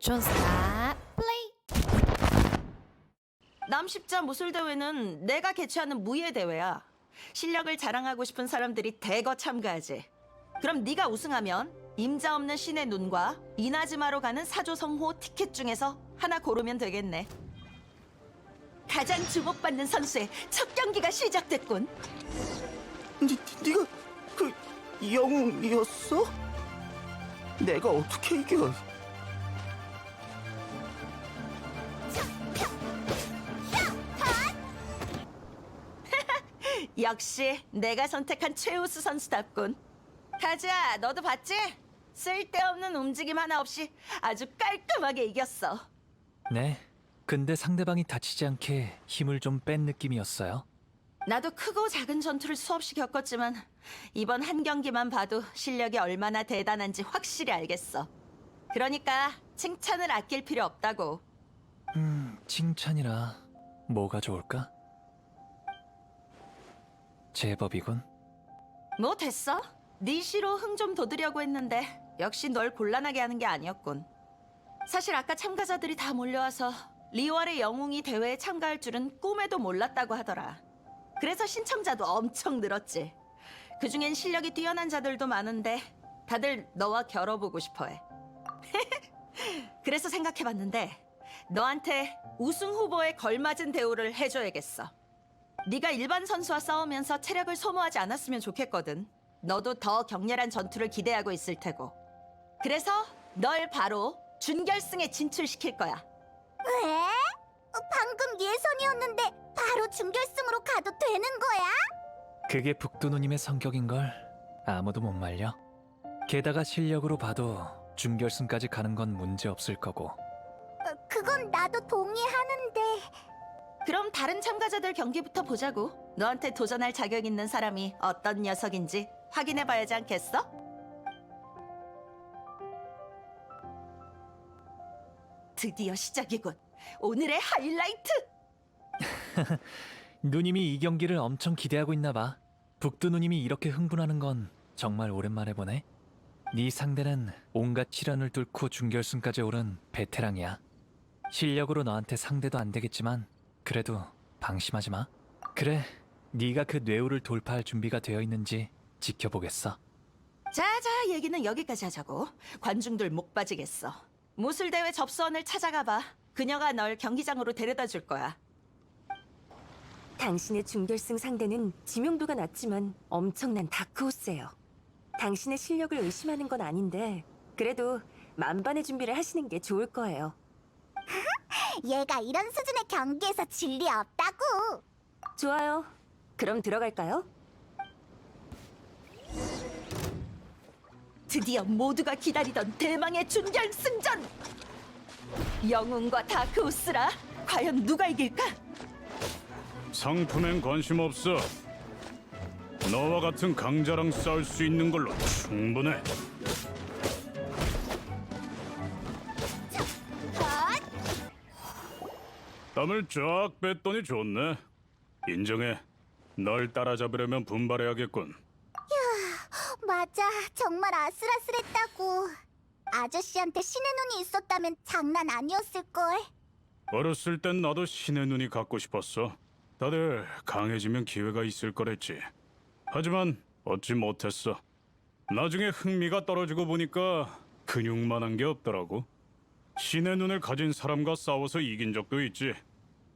조스타 플레이. 남십자 무술대회는 내가 개최하는 무예 대회야. 실력을 자랑하고 싶은 사람들이 대거 참가하지. 그럼 네가 우승하면 임자 없는 신의 눈과 이나즈마로 가는 사조성호 티켓 중에서 하나 고르면 되겠네. 가장 주목받는 선수의 첫 경기가 시작됐군. 네가 그 영웅이었어? 내가 어떻게 이겨? 역시 내가 선택한 최우수 선수답군. 가자, 너도 봤지? 쓸데없는 움직임 하나 없이 아주 깔끔하게 이겼어. 네. 근데 상대방이 다치지 않게 힘을 좀 뺀 느낌이었어요. 나도 크고 작은 전투를 수없이 겪었지만 이번 한 경기만 봐도 실력이 얼마나 대단한지 확실히 알겠어. 그러니까 칭찬을 아낄 필요 없다고. 칭찬이라 뭐가 좋을까? 제법이군. 뭐 됐어? 네 시로 흥 좀 돋으려고 했는데 역시 널 곤란하게 하는 게 아니었군. 사실 아까 참가자들이 다 몰려와서 리월의 영웅이 대회에 참가할 줄은 꿈에도 몰랐다고 하더라. 그래서 신청자도 엄청 늘었지. 그중엔 실력이 뛰어난 자들도 많은데 다들 너와 겨뤄보고 싶어해. 그래서 생각해봤는데 너한테 우승 후보에 걸맞은 대우를 해줘야겠어. 네가 일반 선수와 싸우면서 체력을 소모하지 않았으면 좋겠거든. 너도 더 격렬한 전투를 기대하고 있을 테고. 그래서 널 바로 준결승에 진출시킬 거야. 왜? 방금 예선이었는데 바로 준결승으로 가도 되는 거야? 그게 북두누님의 성격인걸 아무도 못 말려. 게다가 실력으로 봐도 준결승까지 가는 건 문제 없을 거고. 그건 나도 동의하는데. 그럼 다른 참가자들 경기부터 보자고. 너한테 도전할 자격 있는 사람이 어떤 녀석인지 확인해봐야지 않겠어? 드디어 시작이군. 오늘의 하이라이트! 누님이 이 경기를 엄청 기대하고 있나 봐. 북두누님이 이렇게 흥분하는 건 정말 오랜만에 보네. 네 상대는 온갖 시련을 뚫고 준결승까지 오른 베테랑이야. 실력으로 너한테 상대도 안 되겠지만 그래도 방심하지 마. 그래, 네가 그 뇌우를 돌파할 준비가 되어 있는지 지켜보겠어. 자자, 얘기는 여기까지 하자고. 관중들 목 빠지겠어. 무술대회 접수원을 찾아가봐. 그녀가 널 경기장으로 데려다 줄 거야. 당신의 준결승 상대는 지명도가 낮지만 엄청난 다크호스예요. 당신의 실력을 의심하는 건 아닌데 그래도 만반의 준비를 하시는 게 좋을 거예요. 얘가 이런 수준의 경기에서 질 리 없다고. 좋아요. 그럼 들어갈까요? 드디어 모두가 기다리던 대망의 준결승전! 영웅과 다크호스라 과연 누가 이길까? 상품엔 관심 없어. 너와 같은 강자랑 싸울 수 있는 걸로 충분해. 땀을 쫙 뺐더니 좋네. 인정해. 널 따라잡으려면 분발해야겠군. 맞아, 정말 아슬아슬했다고. 아저씨한테 신의 눈이 있었다면 장난 아니었을걸. 어렸을 땐 나도 신의 눈이 갖고 싶었어. 다들 강해지면 기회가 있을 거랬지. 하지만 얻지 못했어. 나중에 흥미가 떨어지고 보니까 근육만한 게 없더라고. 신의 눈을 가진 사람과 싸워서 이긴 적도 있지.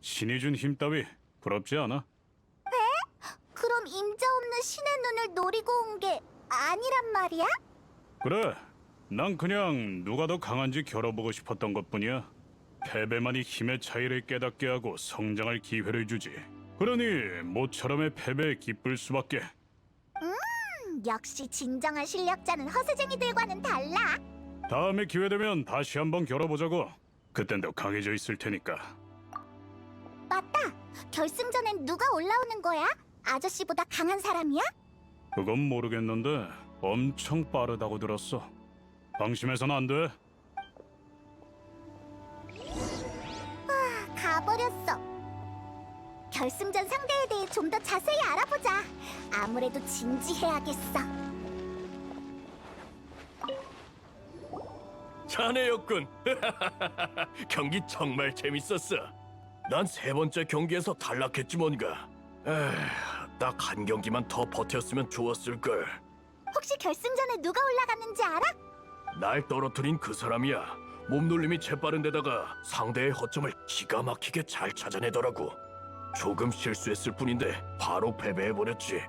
신이 준 힘 따위 부럽지 않아? 그럼 임자 없는 신의 눈을 노리고 온 게 아니란 말이야? 그래, 난 그냥 누가 더 강한지 겨뤄보고 싶었던 것뿐이야. 패배만이 힘의 차이를 깨닫게 하고 성장할 기회를 주지. 그러니 모처럼의 패배에 기쁠 수밖에. 역시 진정한 실력자는 허세쟁이들과는 달라. 다음에 기회 되면 다시 한번 겨뤄보자고. 그땐 더 강해져 있을 테니까. 맞다. 결승전엔 누가 올라오는 거야? 아저씨보다 강한 사람이야? 그건 모르겠는데 엄청 빠르다고 들었어. 방심해서는 안 돼. 가버렸어. 결승전 상대에 대해 좀 더 자세히 알아보자. 아무래도 진지해야겠어. 자네였군. 경기 정말 재밌었어. 난 세 번째 경기에서 탈락했지 뭔가. 딱 한 경기만 더 버텼으면 좋았을걸. 혹시 결승전에 누가 올라갔는지 알아? 날 떨어뜨린 그 사람이야. 몸놀림이 재빠른 데다가 상대의 허점을 기가 막히게 잘 찾아내더라고. 조금 실수했을 뿐인데 바로 패배해버렸지.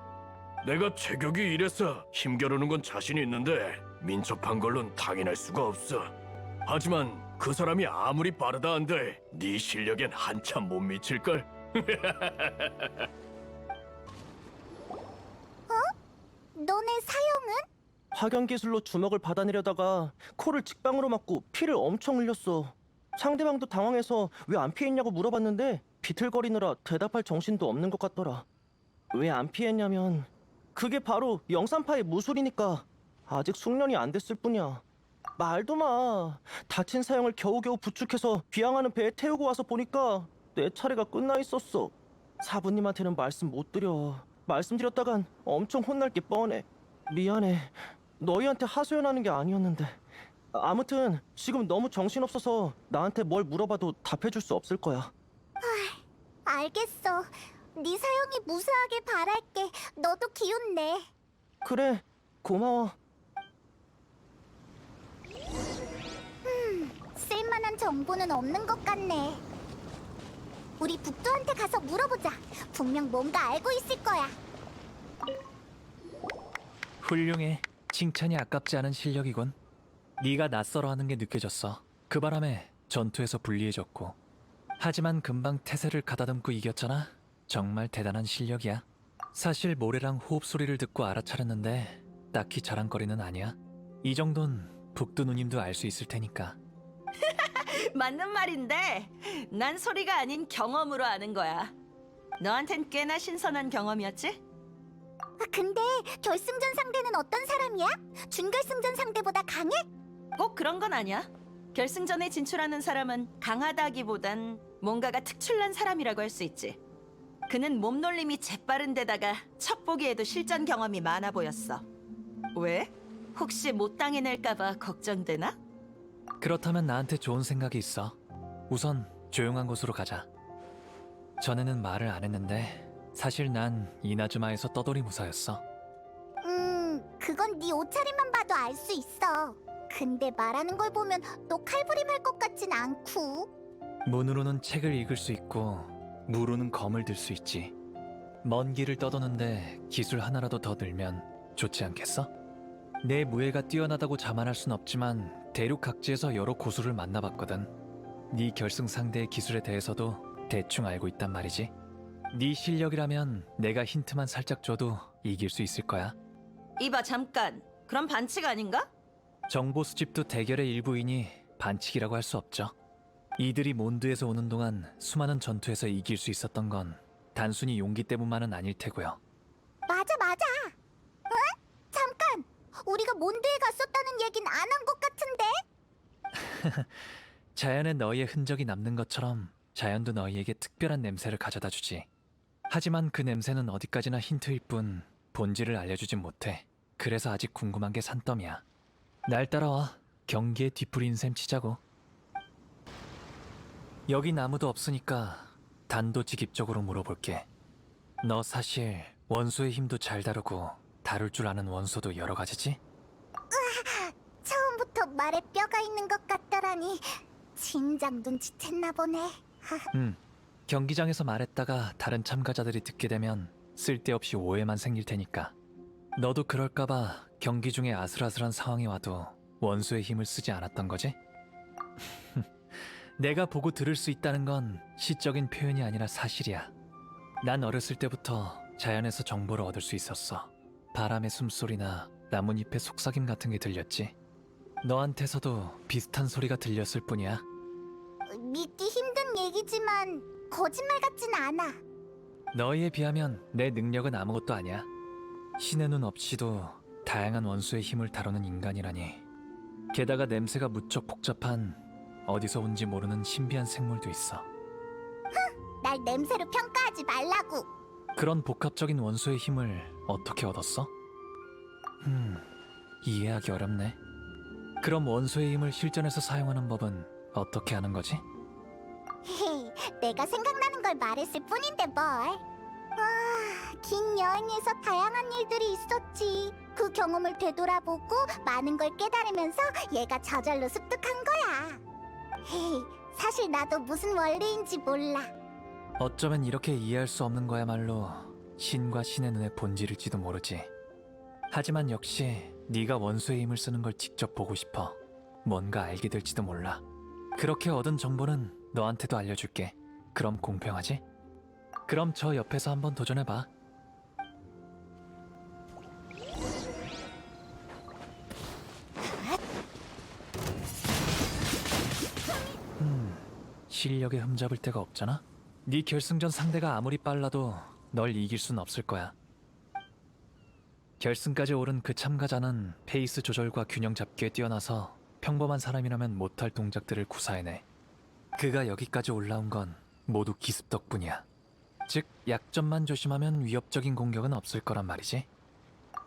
내가 체격이 이래서 힘겨루는 건 자신 있는데 민첩한 걸론 당연할 수가 없어. 하지만 그 사람이 아무리 빠르다 한들 네 실력엔 한참 못 미칠걸. 너네 사형은? 파견 기술로 주먹을 받아내려다가 코를 직방으로 맞고 피를 엄청 흘렸어. 상대방도 당황해서 왜 안 피했냐고 물어봤는데 비틀거리느라 대답할 정신도 없는 것 같더라. 왜 안 피했냐면 그게 바로 영산파의 무술이니까 아직 숙련이 안 됐을 뿐이야. 말도 마. 다친 사형을 겨우겨우 부축해서 비양하는 배에 태우고 와서 보니까 내 차례가 끝나 있었어. 사부님한테는 말씀 못 드려. 말씀드렸다간 엄청 혼날 게 뻔해. 미안해. 너희한테 하소연하는 게 아니었는데. 아무튼 지금 너무 정신없어서 나한테 뭘 물어봐도 답해줄 수 없을 거야. 알겠어. 네 사형이 무사하게 바랄게. 너도 기운 내. 그래, 고마워. 쓸만한 정보는 없는 것 같네. 우리 북두한테 가서 물어보자. 분명 뭔가 알고 있을 거야. 훌륭해. 칭찬이 아깝지 않은 실력이군. 네가 낯설어하는 게 느껴졌어. 그 바람에 전투에서 불리해졌고. 하지만 금방 태세를 가다듬고 이겼잖아. 정말 대단한 실력이야. 사실 모래랑 호흡 소리를 듣고 알아차렸는데 딱히 자랑거리는 아니야. 이 정도는 북두 누님도 알 수 있을 테니까. 맞는 말인데 난 소리가 아닌 경험으로 아는 거야. 너한텐 꽤나 신선한 경험이었지? 근데 결승전 상대는 어떤 사람이야? 준결승전 상대보다 강해? 꼭 그런 건 아니야. 결승전에 진출하는 사람은 강하다기보단 뭔가가 특출난 사람이라고 할 수 있지. 그는 몸놀림이 재빠른 데다가 첫 보기에도 실전 경험이 많아 보였어. 왜? 혹시 못 당해낼까봐 걱정되나? 그렇다면 나한테 좋은 생각이 있어. 우선 조용한 곳으로 가자. 전에는 말을 안 했는데 사실 난 이나즈마에서 떠돌이 무사였어. 그건 네 옷차림만 봐도 알 수 있어. 근데 말하는 걸 보면 너 칼부림할 것 같진 않고. 문으로는 책을 읽을 수 있고 무로는 검을 들 수 있지. 먼 길을 떠도는데 기술 하나라도 더 늘면 좋지 않겠어? 내 무예가 뛰어나다고 자만할 순 없지만 대륙 각지에서 여러 고수를 만나봤거든. 네 결승 상대의 기술에 대해서도 대충 알고 있단 말이지. 네 실력이라면 내가 힌트만 살짝 줘도 이길 수 있을 거야. 이봐 잠깐. 그럼 반칙 아닌가? 정보 수집도 대결의 일부이니 반칙이라고 할 수 없죠. 이들이 몬드에서 오는 동안 수많은 전투에서 이길 수 있었던 건 단순히 용기 때문만은 아닐 테고요. 맞아. 응? 잠깐! 우리가 몬드에 갔었다는 얘긴 안 한 것 같은데? 자연에 너희의 흔적이 남는 것처럼 자연도 너희에게 특별한 냄새를 가져다 주지. 하지만 그 냄새는 어디까지나 힌트일 뿐 본질을 알려주진 못해. 그래서 아직 궁금한 게 산더미야. 날 따라와. 경기에 뒤풀이인 셈 치자고. 여긴 아무도 없으니까 단도직입적으로 물어볼게. 너 사실 원소의 힘도 잘 다루고 다룰 줄 아는 원소도 여러 가지지? 처음부터 말에 뼈가 있는 것 같더라니. 진작 눈치챘나 보네. 경기장에서 말했다가 다른 참가자들이 듣게 되면 쓸데없이 오해만 생길 테니까. 너도 그럴까봐 경기 중에 아슬아슬한 상황이 와도 원소의 힘을 쓰지 않았던 거지? 내가 보고 들을 수 있다는 건 시적인 표현이 아니라 사실이야. 난 어렸을 때부터 자연에서 정보를 얻을 수 있었어. 바람의 숨소리나 나뭇잎의 속삭임 같은 게 들렸지. 너한테서도 비슷한 소리가 들렸을 뿐이야. 믿기 힘든 얘기지만 거짓말 같진 않아. 너희에 비하면 내 능력은 아무것도 아니야. 신의 눈 없이도 다양한 원소의 힘을 다루는 인간이라니. 게다가 냄새가 무척 복잡한 어디서 온지 모르는 신비한 생물도 있어. 날 냄새로 평가하지 말라고. 그런 복합적인 원소의 힘을 어떻게 얻었어? 이해하기 어렵네. 그럼 원소의 힘을 실전에서 사용하는 법은 어떻게 하는 거지? 헤헤, 내가 생각나는 걸 말했을 뿐인데 뭘. 긴 여행에서 다양한 일들이 있었지. 그 경험을 되돌아보고 많은 걸 깨달으면서 얘가 저절로 습득한 거야. 헤이, 사실 나도 무슨 원리인지 몰라. 어쩌면 이렇게 이해할 수 없는 거야말로 신과 신의 눈의 본질일지도 모르지. 하지만 역시 네가 원소의 힘을 쓰는 걸 직접 보고 싶어. 뭔가 알게 될지도 몰라. 그렇게 얻은 정보는 너한테도 알려줄게. 그럼 공평하지? 그럼 저 옆에서 한번 도전해봐. 실력에 흠잡을 데가 없잖아? 네 결승전 상대가 아무리 빨라도 널 이길 순 없을 거야. 결승까지 오른 그 참가자는 페이스 조절과 균형 잡기에 뛰어나서 평범한 사람이라면 못할 동작들을 구사해내. 그가 여기까지 올라온 건 모두 기습 덕분이야. 즉, 약점만 조심하면 위협적인 공격은 없을 거란 말이지.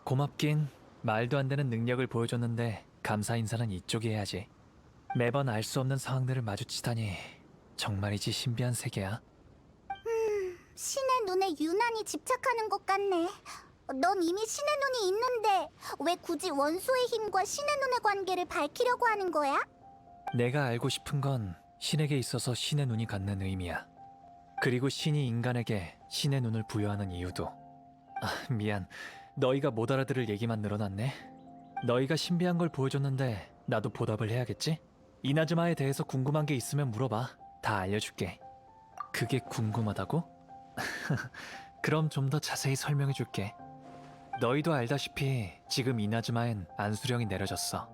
고맙긴 말도 안 되는 능력을 보여줬는데 감사 인사는 이쪽이 해야지. 매번 알 수 없는 상황들을 마주치다니 정말이지 신비한 세계야. 신의 눈에 유난히 집착하는 것 같네. 넌 이미 신의 눈이 있는데 왜 굳이 원소의 힘과 신의 눈의 관계를 밝히려고 하는 거야? 내가 알고 싶은 건 신에게 있어서 신의 눈이 갖는 의미야. 그리고 신이 인간에게 신의 눈을 부여하는 이유도. 미안. 너희가 못 알아들을 얘기만 늘어났네. 너희가 신비한 걸 보여줬는데 나도 보답을 해야겠지? 이나즈마에 대해서 궁금한 게 있으면 물어봐. 다 알려줄게. 그게 궁금하다고? 그럼 좀 더 자세히 설명해줄게. 너희도 알다시피 지금 이나즈마엔 안수령이 내려졌어.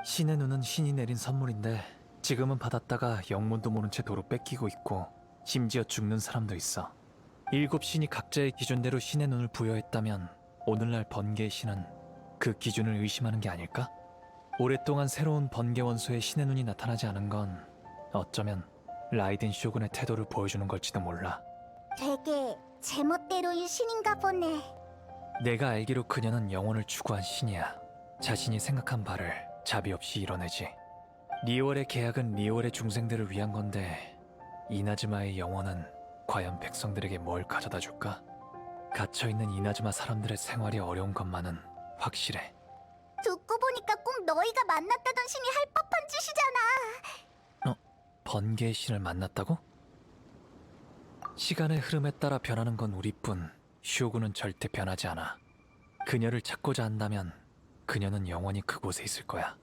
신의 눈은 신이 내린 선물인데 지금은 받았다가 영문도 모른 채 도로 뺏기고 있고 심지어 죽는 사람도 있어. 7신이 각자의 기준대로 신의 눈을 부여했다면 오늘날 번개의 신은 그 기준을 의심하는 게 아닐까? 오랫동안 새로운 번개 원소의 신의 눈이 나타나지 않은 건 어쩌면 라이덴 쇼군의 태도를 보여주는 걸지도 몰라. 되게 제멋대로인 신인가 보네. 내가 알기로 그녀는 영혼을 추구한 신이야. 자신이 생각한 바를 자비 없이 이뤄내지. 리월의 계약은 리월의 중생들을 위한 건데 이나즈마의 영혼은 과연 백성들에게 뭘 가져다 줄까? 갇혀있는 이나즈마 사람들의 생활이 어려운 것만은 확실해. 듣고 보니까 꼭 너희가 만났다던 신이 할 법한 짓이잖아. 번개의 신을 만났다고? 시간의 흐름에 따라 변하는 건 우리뿐. 쇼군은 절대 변하지 않아. 그녀를 찾고자 한다면 그녀는 영원히 그곳에 있을 거야.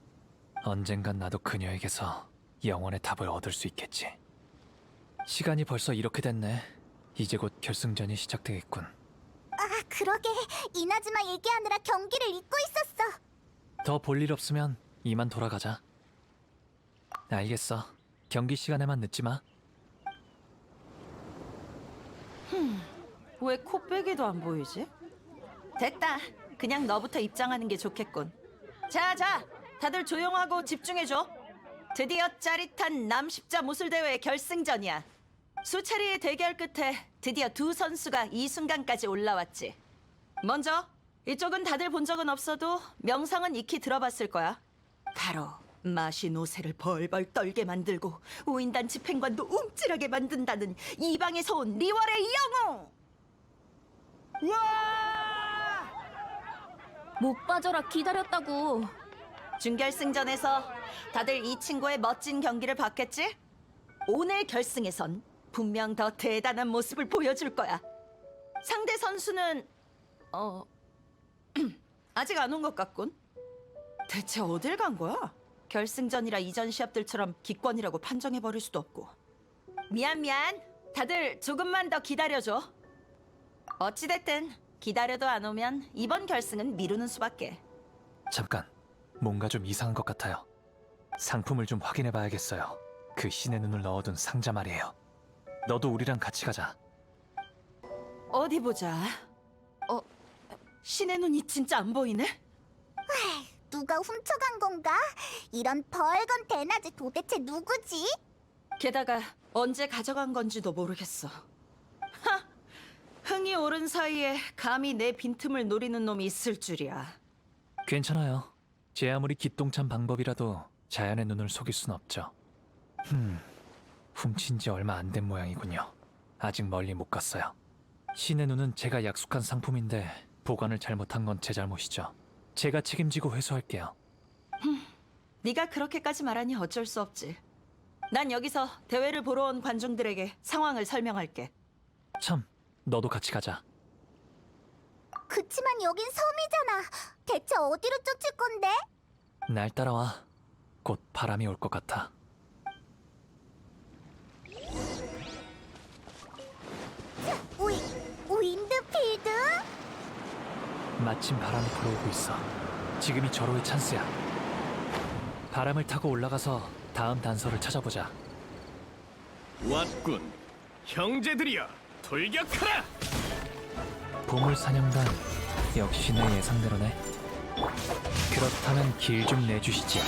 언젠간 나도 그녀에게서 영원의 답을 얻을 수 있겠지. 시간이 벌써 이렇게 됐네. 이제 곧 결승전이 시작되겠군. 그러게 이나즈마 얘기하느라 경기를 잊고 있었어. 더 볼 일 없으면 이만 돌아가자. 알겠어. 경기 시간에만 늦지 마. 왜 코빼기도 안 보이지? 됐다. 그냥 너부터 입장하는 게 좋겠군. 자, 다들 조용하고 집중해줘. 드디어 짜릿한 남십자 무술대회 결승전이야. 수차례의 대결 끝에 드디어 두 선수가 이 순간까지 올라왔지. 먼저 이쪽은 다들 본 적은 없어도 명성은 익히 들어봤을 거야. 바로 마시노새를 벌벌 떨게 만들고 우인단 집행관도 움찔하게 만든다는 이방에서 온 리월의 영웅! 못 빠져라 기다렸다고. 준결승전에서 다들 이 친구의 멋진 경기를 봤겠지? 오늘 결승에선 분명 더 대단한 모습을 보여줄 거야. 상대 선수는 아직 안 온 것 같군. 대체 어딜 간 거야? 결승전이라 이전 시합들처럼 기권이라고 판정해버릴 수도 없고. 미안. 다들 조금만 더 기다려줘. 어찌됐든 기다려도 안 오면 이번 결승은 미루는 수밖에. 잠깐, 뭔가 좀 이상한 것 같아요. 상품을 좀 확인해 봐야겠어요. 그 신의 눈을 넣어둔 상자 말이에요. 너도 우리랑 같이 가자. 어디 보자. 신의 눈이 진짜 안 보이네? 누가 훔쳐간 건가? 이런 벌건 대낮에 도대체 누구지? 게다가 언제 가져간 건지도 모르겠어. 흥이 오른 사이에 감히 내 빈틈을 노리는 놈이 있을 줄이야. 괜찮아요. 제 아무리 기똥찬 방법이라도 자연의 눈을 속일 순 없죠. 훔친 지 얼마 안 된 모양이군요. 아직 멀리 못 갔어요. 신의 눈은 제가 약속한 상품인데 보관을 잘못한 건 제 잘못이죠. 제가 책임지고 회수할게요. 네가 그렇게까지 말하니 어쩔 수 없지. 난 여기서 대회를 보러 온 관중들에게 상황을 설명할게. 참, 너도 같이 가자. 그치만 여긴 섬이잖아. 대체 어디로 쫓을 건데? 날 따라와. 곧 바람이 올 것 같아. 윈드필드? 마침 바람이 불어오고 있어. 지금이 절호의 찬스야. 바람을 타고 올라가서 다음 단서를 찾아보자. 왔군. 형제들이여, 돌격하라! 보물사냥단, 역시 내 예상대로네. 그렇다면 길 좀 내주시지.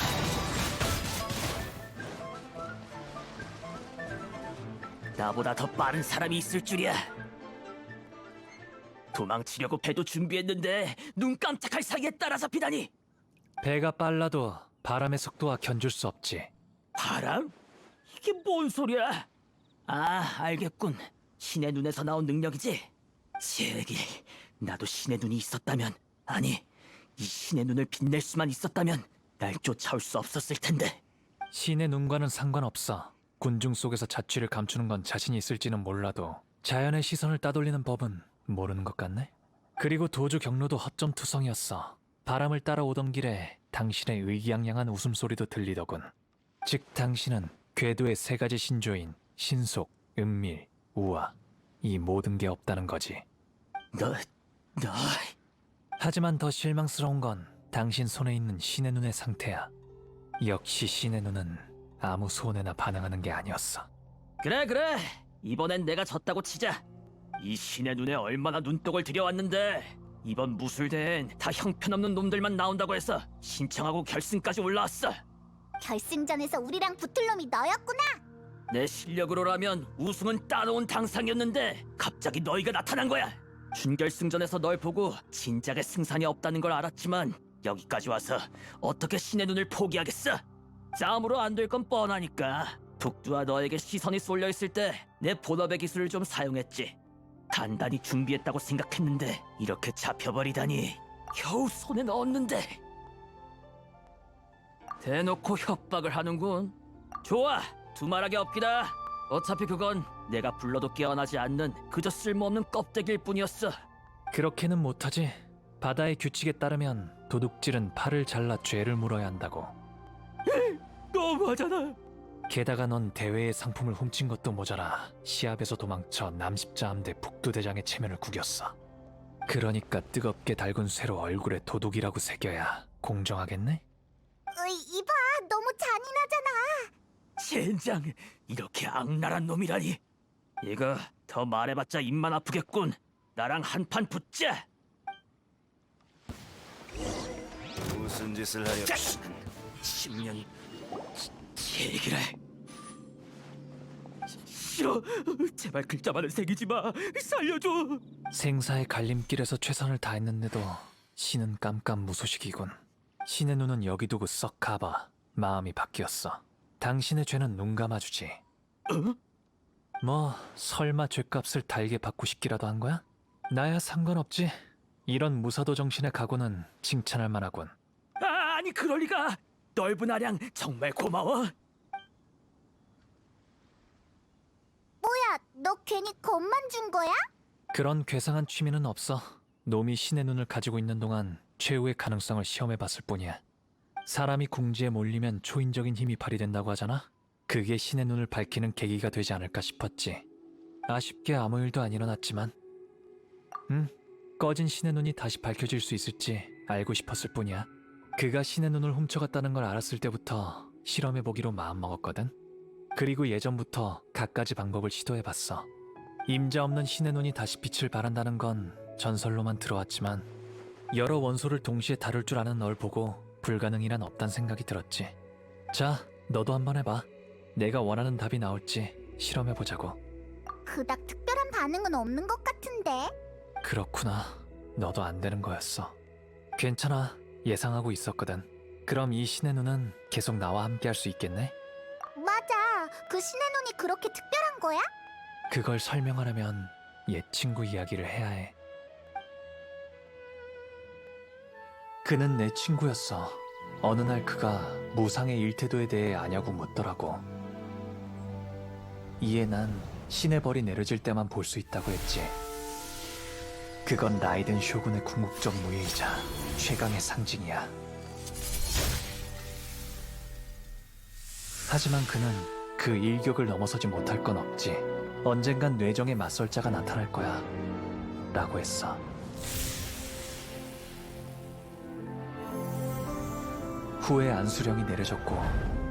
나보다 더 빠른 사람이 있을 줄이야. 도망치려고 배도 준비했는데 눈 깜짝할 사이에 따라잡히다니. 배가 빨라도 바람의 속도와 견줄 수 없지. 바람? 이게 뭔 소리야? 아, 알겠군. 신의 눈에서 나온 능력이지? 제길, 나도 신의 눈이 있었다면, 아니, 이 신의 눈을 빛낼 수만 있었다면 날 쫓아올 수 없었을 텐데. 신의 눈과는 상관없어. 군중 속에서 자취를 감추는 건 자신이 있을지는 몰라도 자연의 시선을 따돌리는 법은 모르는 것 같네. 그리고 도주 경로도 허점투성이었어. 바람을 따라오던 길에 당신의 의기양양한 웃음소리도 들리더군. 즉 당신은 궤도의 세 가지 신조인 신속, 은밀, 우화, 이 모든 게 없다는 거지. 너... 하지만 더 실망스러운 건 당신 손에 있는 신의 눈의 상태야. 역시 신의 눈은 아무 손해나 반응하는 게 아니었어. 그래. 이번엔 내가 졌다고 치자. 이 신의 눈에 얼마나 눈독을 들여왔는데 이번 무술대엔 다 형편없는 놈들만 나온다고 해서 신청하고 결승까지 올라왔어. 결승전에서 우리랑 붙을 놈이 너였구나. 내 실력으로라면 우승은 따놓은 당상이었는데 갑자기 너희가 나타난 거야. 준결승전에서 널 보고 진작에 승산이 없다는 걸 알았지만 여기까지 와서 어떻게 신의 눈을 포기하겠어? 싸움으로 안 될 건 뻔하니까. 북두와 너에게 시선이 쏠려 있을 때 내 본업의 기술을 좀 사용했지. 단단히 준비했다고 생각했는데 이렇게 잡혀버리다니. 겨우 손에 넣었는데. 대놓고 협박을 하는군. 좋아, 두말하게 없기다. 어차피 그건 내가 불러도 깨어나지 않는 그저 쓸모없는 껍데기일 뿐이었어. 그렇게는 못하지. 바다의 규칙에 따르면 도둑질은 팔을 잘라 죄를 물어야 한다고. 너무하잖아. 게다가 넌 대회의 상품을 훔친 것도 모자라 시합에서 도망쳐 남십자 함대 북두대장의 체면을 구겼어. 그러니까 뜨겁게 달군 쇠로 얼굴에 도둑이라고 새겨야 공정하겠네? 이봐, 너무 잔인하잖아. 젠장, 이렇게 악랄한 놈이라니. 이거 더 말해봤자 입만 아프겠군. 나랑 한판 붙자. 무슨 짓을 하려? 10년 제기를. 싫어. 제발 글자만은 새기지 마. 살려줘. 생사의 갈림길에서 최선을 다했는데도 신은 깜깜무소식이군. 신의 눈은 여기 두고 썩 가봐. 마음이 바뀌었어. 당신의 죄는 눈 감아주지. 뭐 설마 죄값을 달게 받고 싶기라도 한 거야? 나야 상관없지. 이런 무사도 정신의 각오는 칭찬할 만하군. 아니 그럴 리가. 넓은 아량 정말 고마워. 뭐야, 너 괜히 겁만 준 거야? 그런 괴상한 취미는 없어. 놈이 신의 눈을 가지고 있는 동안 최후의 가능성을 시험해봤을 뿐이야. 사람이 궁지에 몰리면 초인적인 힘이 발휘된다고 하잖아? 그게 신의 눈을 밝히는 계기가 되지 않을까 싶었지. 아쉽게 아무 일도 안 일어났지만 꺼진 신의 눈이 다시 밝혀질 수 있을지 알고 싶었을 뿐이야. 그가 신의 눈을 훔쳐갔다는 걸 알았을 때부터 실험해보기로 마음먹었거든. 그리고 예전부터 갖가지 방법을 시도해봤어. 임자 없는 신의 눈이 다시 빛을 발한다는 건 전설로만 들어왔지만 여러 원소를 동시에 다룰 줄 아는 널 보고 불가능이란 없단 생각이 들었지. 자, 너도 한번 해봐. 내가 원하는 답이 나올지 실험해보자고. 그닥 특별한 반응은 없는 것 같은데. 그렇구나. 너도 안 되는 거였어. 괜찮아. 예상하고 있었거든. 그럼 이 신의 눈은 계속 나와 함께 할 수 있겠네? 맞아. 그 신의 눈이 그렇게 특별한 거야? 그걸 설명하려면 옛 친구 이야기를 해야 해. 그는 내 친구였어. 어느 날 그가 무상의 일태도에 대해 아냐고 묻더라고. 이에 난 신의 벌이 내려질 때만 볼 수 있다고 했지. 그건 라이덴 쇼군의 궁극적 무예이자 최강의 상징이야. 하지만 그는 그 일격을 넘어서지 못할 건 없지. 언젠간 뇌정의 맞설자가 나타날 거야. 라고 했어. 후에 안수령이 내려졌고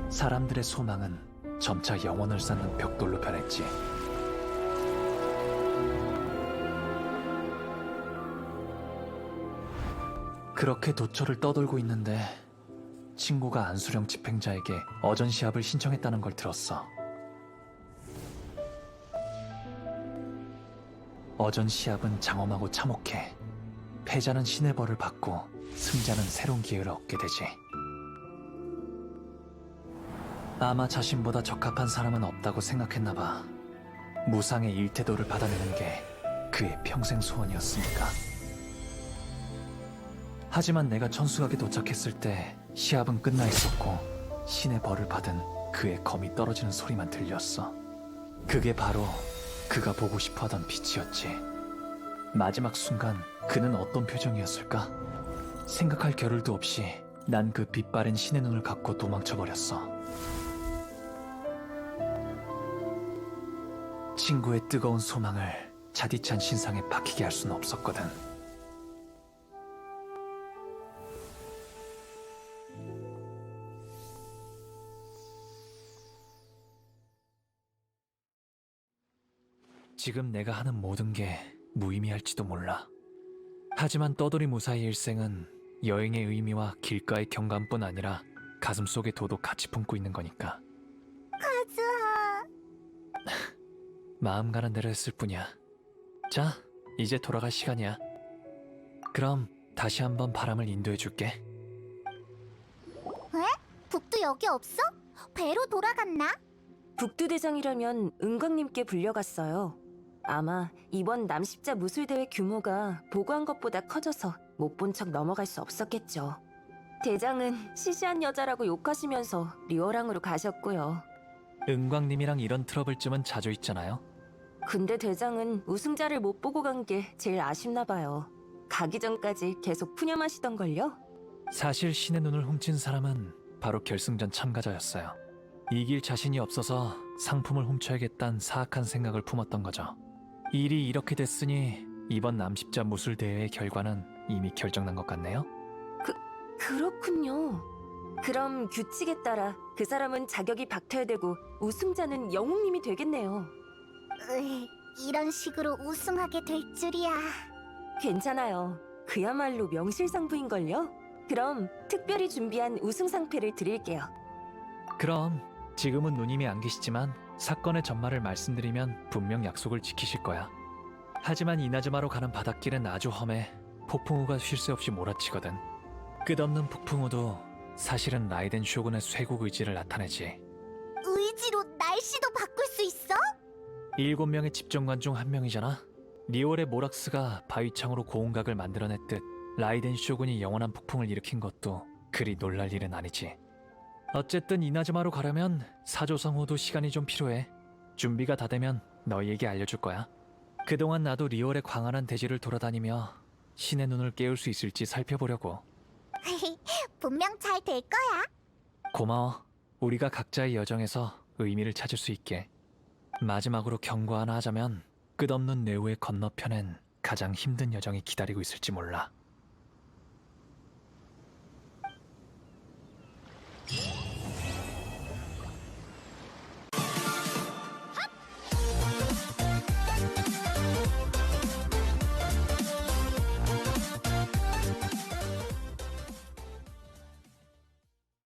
사람들의 소망은 점차 영혼을 쌓는 벽돌로 변했지. 그렇게 도처를 떠돌고 있는데 친구가 안수령 집행자에게 어전 시합을 신청했다는 걸 들었어. 어전 시합은 장엄하고 참혹해. 패자는 신의 벌을 받고 승자는 새로운 기회를 얻게 되지. 아마 자신보다 적합한 사람은 없다고 생각했나 봐. 무상의 일태도를 받아내는 게 그의 평생 소원이었으니까. 하지만 내가 천수각에 도착했을 때 시합은 끝나 있었고 신의 벌을 받은 그의 검이 떨어지는 소리만 들렸어. 그게 바로 그가 보고 싶어하던 빛이었지. 마지막 순간 그는 어떤 표정이었을까? 생각할 겨를도 없이 난 그 빛바랜 신의 눈을 갖고 도망쳐버렸어. 친구의 뜨거운 소망을 차디찬 신상에 박히게 할 수는 없었거든. 지금 내가 하는 모든 게 무의미할지도 몰라. 하지만 떠돌이 무사의 일생은 여행의 의미와 길가의 경감뿐 아니라 가슴속의 도도 같이 품고 있는 거니까. 가즈아. 마음 가는 대로 했을 뿐이야. 자, 이제 돌아갈 시간이야. 그럼 다시 한번 바람을 인도해줄게. 에? 북두 여기 없어? 배로 돌아갔나? 북두대장이라면 은광님께 불려갔어요. 아마 이번 남십자 무술대회 규모가 보고한 것보다 커져서 못 본 척 넘어갈 수 없었겠죠. 대장은 시시한 여자라고 욕하시면서 리워랑으로 가셨고요. 은광님이랑 이런 트러블쯤은 자주 있잖아요. 근데 대장은 우승자를 못 보고 간 게 제일 아쉽나 봐요. 가기 전까지 계속 푸념하시던걸요? 사실 신의 눈을 훔친 사람은 바로 결승전 참가자였어요. 이길 자신이 없어서 상품을 훔쳐야겠다는 사악한 생각을 품었던 거죠. 일이 이렇게 됐으니 이번 남십자 무술대회의 결과는 이미 결정난 것 같네요. 그렇군요. 그럼 규칙에 따라 그 사람은 자격이 박탈되고 우승자는 영웅님이 되겠네요. 이런 식으로 우승하게 될 줄이야. 괜찮아요. 그야말로 명실상부인걸요? 그럼 특별히 준비한 우승상패를 드릴게요. 그럼 지금은 누님이 안 계시지만 사건의 전말을 말씀드리면 분명 약속을 지키실 거야. 하지만 이나즈마로 가는 바닷길은 아주 험해. 폭풍우가 쉴 새 없이 몰아치거든. 끝없는 폭풍우도 사실은 라이덴 쇼군의 쇄국 의지를 나타내지. 의지로 날씨도 바꿀 수 있어? 7명의 집정관 중 한 명이잖아. 리올의 모락스가 바위창으로 고운각을 만들어냈듯 라이덴 쇼군이 영원한 폭풍을 일으킨 것도 그리 놀랄 일은 아니지. 어쨌든 이나즈마로 가려면 사조성 후도 시간이 좀 필요해. 준비가 다 되면 너희에게 알려줄 거야. 그동안 나도 리올의 광활한 대지를 돌아다니며 신의 눈을 깨울 수 있을지 살펴보려고. 분명 잘 될 거야. 고마워. 우리가 각자의 여정에서 의미를 찾을 수 있게. 마지막으로 경고 하나 하자면 끝없는 뇌우의 건너편엔 가장 힘든 여정이 기다리고 있을지 몰라.